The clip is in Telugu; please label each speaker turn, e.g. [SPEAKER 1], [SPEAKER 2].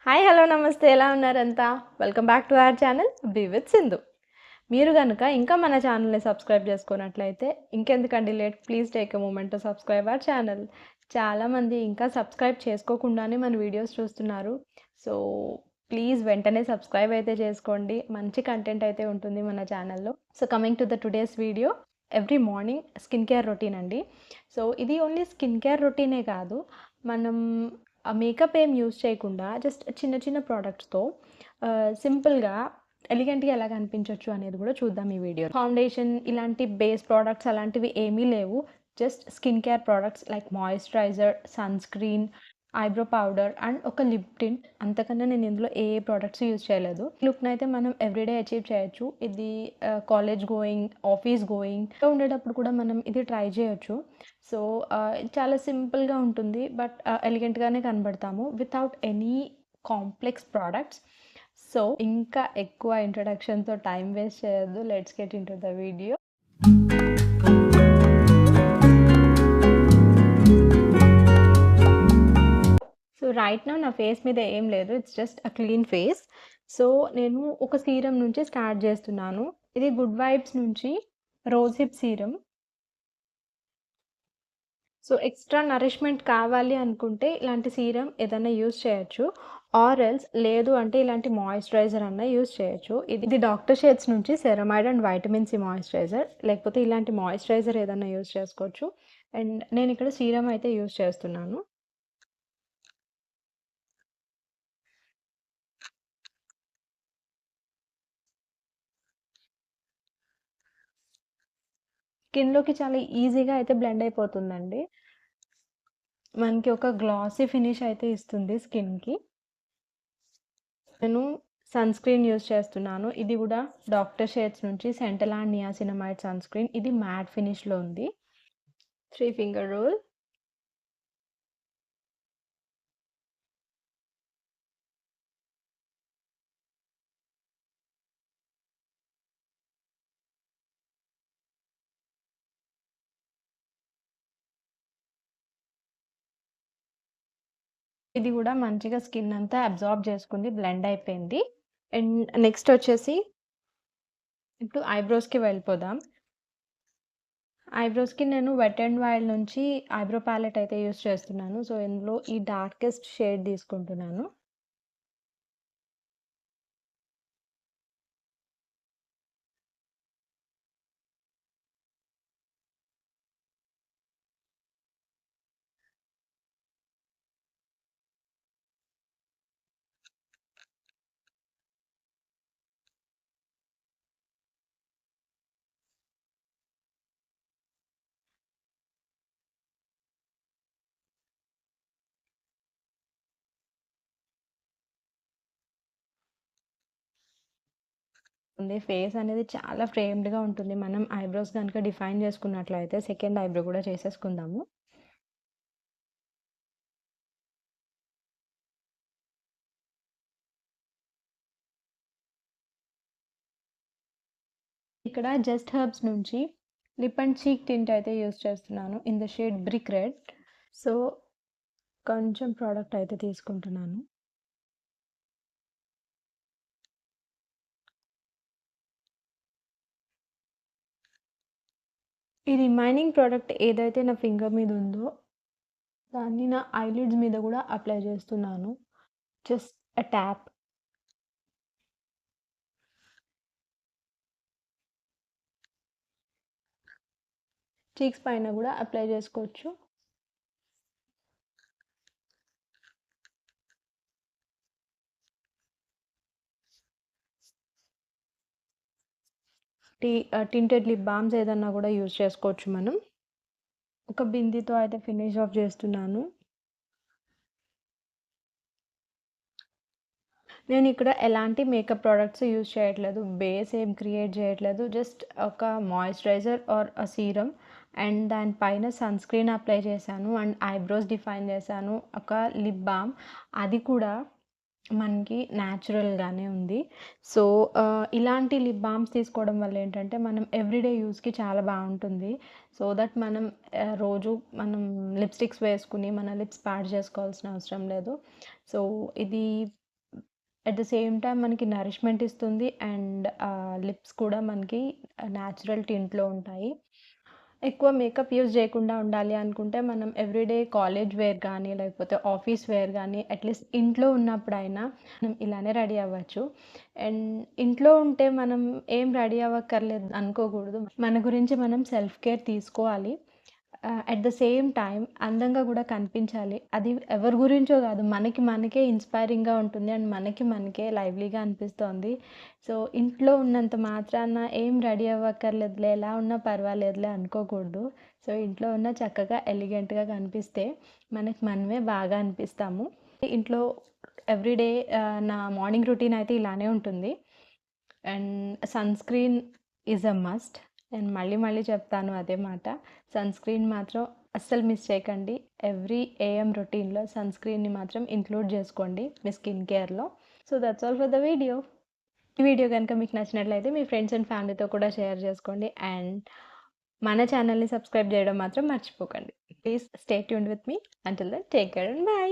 [SPEAKER 1] హాయ్ హలో నమస్తే ఎలా ఉన్నారంతా welcome back to our channel be with Sindhu. మీరు కనుక ఇంకా మన ఛానల్ని సబ్స్క్రైబ్ చేసుకున్నట్లయితే ఇంకెందుకండి late, please take a moment to subscribe our channel. చాలామంది ఇంకా సబ్స్క్రైబ్ చేసుకోకుండానే మన వీడియోస్ చూస్తున్నారు. సో ప్లీజ్ వెంటనే సబ్స్క్రైబ్ అయితే చేసుకోండి. మంచి కంటెంట్ అయితే ఉంటుంది మన ఛానల్లో. So coming to the today's video, every morning skin care routine అండి. సో ఇది ఓన్లీ స్కిన్ కేర్ రొటీనే కాదు, మనం మేకప్ ఏం యూజ్ చేయకుండా జస్ట్ చిన్న చిన్న ప్రోడక్ట్స్తో సింపుల్గా ఎలిగెంట్గా ఎలా కనిపించవచ్చు అనేది కూడా చూద్దాం ఈ వీడియో. ఫౌండేషన్ ఇలాంటి బేస్ ప్రోడక్ట్స్ అలాంటివి ఏమీ లేవు. Just skin care products like moisturiser, sunscreen, eyebrow powder and ఒక లిప్ టింట్. అంతకన్నా నేను ఇందులో ఏ ప్రోడక్ట్స్ యూజ్ చేయలేదు. లుక్ని అయితే మనం ఎవ్రీడే అచీవ్ చేయొచ్చు. ఇది కాలేజ్ గోయింగ్, ఆఫీస్ గోయింగ్ ఉండేటప్పుడు కూడా మనం ఇది ట్రై చేయొచ్చు. సో చాలా సింపుల్గా ఉంటుంది, బట్ ఎలిగెంట్గానే కనబడతాము without any complex products. So ఇంకా ఎక్కువ ఇంట్రడక్షన్తో టైం వేస్ట్ చేయొద్దు. Let's get into the video. So right now నా ఫేస్ మీద ఏం లేదు, it's just a clean face. So నేను ఒక సీరం నుంచి స్టార్ట్ చేస్తున్నాను. ఇది గుడ్ వైబ్స్ నుంచి rose hip serum. So extra nourishment కావాలి అనుకుంటే ఇలాంటి సీరం ఏదైనా యూస్ చేయొచ్చు, ఆర్ ఎల్స్ లేదు అంటే ఇలాంటి మాయిశ్చరైజర్ అన్న యూస్ చేయొచ్చు. ఇది డాక్టర్ షేడ్స్ నుంచి ceramide and vitamin C moisturiser, లేకపోతే ఇలాంటి మాయిశ్చరైజర్ ఏదైనా యూస్ చేసుకోవచ్చు. అండ్ నేను ఇక్కడ సీరం అయితే యూస్ చేస్తున్నాను. స్కిన్లోకి చాలా ఈజీగా అయితే బ్లెండ్ అయిపోతుందండి. మనకి ఒక గ్లాసీ ఫినిష్ అయితే ఇస్తుంది స్కిన్కి. నేను సన్ స్క్రీన్ యూస్ చేస్తున్నాను. ఇది కూడా డాక్టర్ షేడ్స్ నుంచి సెంటలాన్ నియాసినమైడ్ సన్ స్క్రీన్. ఇది మ్యాట్ ఫినిష్లో ఉంది. 3 ఫింగర్ రూల్. ఇది కూడా మంచిగా స్కిన్ అంతా అబ్జార్బ్ చేసుకుంది, బ్లెండ్ అయిపోయింది. అండ్ నెక్స్ట్ వచ్చేసి ఇప్పుడు ఐబ్రోస్కి వెళ్ళిపోదాం. ఐబ్రోస్కి నేను వెట్ అండ్ వైల్డ్ నుంచి ఐబ్రో ప్యాలెట్ అయితే యూస్ చేస్తున్నాను. సో ఇందులో ఈ డార్కెస్ట్ షేడ్ తీసుకుంటున్నాను. ఫేస్ అనేది చాలా ఫ్రేమ్డ్గా ఉంటుంది. మనం ఐబ్రోస్ కనుక డిఫైన్ చేసుకున్నట్లయితే సెకండ్ ఐబ్రో కూడా చేసేసుకుందాము. ఇక్కడ జస్ట్ హెర్బ్స్ నుంచి లిప్ అండ్ చీక్ టింట్ అయితే యూస్ చేస్తున్నాను in the shade brick red. So కొంచెం ప్రోడక్ట్ అయితే తీసుకుంటున్నాను. ఈ రిమైనింగ్ ప్రోడక్ట్ ఏదైతే నా ఫింగర్ మీద ఉందో దాన్ని నా ఐలిడ్స్ మీద కూడా అప్లై చేస్తున్నాను. Just a tap. చీక్స్ పైన కూడా అప్లై చేసుకోవచ్చు. టింటెడ్ లిప్ బామ్స్ ఏదన్నా కూడా యూజ్ చేసుకోవచ్చు మనం. ఒక బిందీతో అయితే ఫినిష్ ఆఫ్ చేస్తున్నాను. నేను ఇక్కడ ఎలాంటి మేకప్ ప్రోడక్ట్స్ యూజ్ చేయట్లేదు, బేస్ ఏం క్రియేట్ చేయట్లేదు. జస్ట్ ఒక moisturiser or a serum and దానిపైన సన్ స్క్రీన్ అప్లై చేశాను అండ్ ఐబ్రోస్ డిఫైన్ చేశాను. ఒక లిప్ బామ్, అది కూడా మనకి న్యాచురల్గానే ఉంది. సో ఇలాంటి లిప్ బామ్స్ తీసుకోవడం వల్ల ఏంటంటే మనం ఎవ్రీడే యూస్కి చాలా బాగుంటుంది. సో దట్ మనం రోజు మనం లిప్స్టిక్స్ వేసుకుని మన లిప్స్ పాడు చేసుకోవాల్సిన అవసరం లేదు. సో ఇది అట్ ద సేమ్ టైమ్ మనకి నరిష్మెంట్ ఇస్తుంది అండ్ లిప్స్ కూడా మనకి న్యాచురల్ టింట్లో ఉంటాయి. ఎక్కువ మేకప్ యూజ్ చేయకుండా ఉండాలి అనుకుంటే మనం ఎవ్రీడే కాలేజ్ వేర్ కానీ, లేకపోతే ఆఫీస్ వేర్ గానీ, అట్‌లీస్ట్ ఇంట్లో ఉన్నప్పుడైనా మనం ఇలానే రెడీ అవ్వచ్చు. అండ్ ఇంట్లో ఉంటే మనం ఏం రెడీ అవ్వక్కర్లేదు అనుకోకూడదు. మన గురించి మనం సెల్ఫ్ కేర్ తీసుకోవాలి. అట్ ద సేమ్ టైమ్ అందంగా గూడా కనిపించాలి. అది ఎవరి గురించో గాదు. మనకి మనకే ఇన్‌స్పైరింగ్‌గా ఉంటుంది. అండ్ మనకి మనకే లైవ్లీగా అనిపిస్తోంది. సో, ఇంట్లో ఉన్నంత మాత్రాన ఏం రెడీ అవ్వక్కర్లేదులే, ఎలా ఉన్నా పర్వాలేదులే అనుకోకూడదు. సో, ఇంట్లో ఉన్న చక్కగా ఎలిగెంట్‌గా కనిపిస్తే మనకి మనమే బాగా అనిపిస్తాము. ఇంట్లో ఎవ్రీడే నా మార్నింగ్ రొటీన్ అయితే ఇలానే ఉంటుంది. And sunscreen is a must. నేను మళ్ళీ మళ్ళీ చెప్తాను అదే మాట. సన్ స్క్రీన్ మాత్రం అస్సలు మిస్ చేయకండి. ఎవ్రీ ఏఎం రొటీన్‌లో సన్ స్క్రీన్‌ని మాత్రం ఇంక్లూడ్ చేసుకోండి మీ స్కిన్ కేర్‌లో. So, that's all for the video. ఈ వీడియో గనుక మీకు నచ్చినట్లయితే మీ ఫ్రెండ్స్ అండ్ ఫ్యామిలీతో కూడా షేర్ చేసుకోండి. అండ్ మన ఛానల్‌ని సబ్స్క్రైబ్ చేయడం మాత్రం మర్చిపోకండి. Please stay tuned with me. Until then take care and by.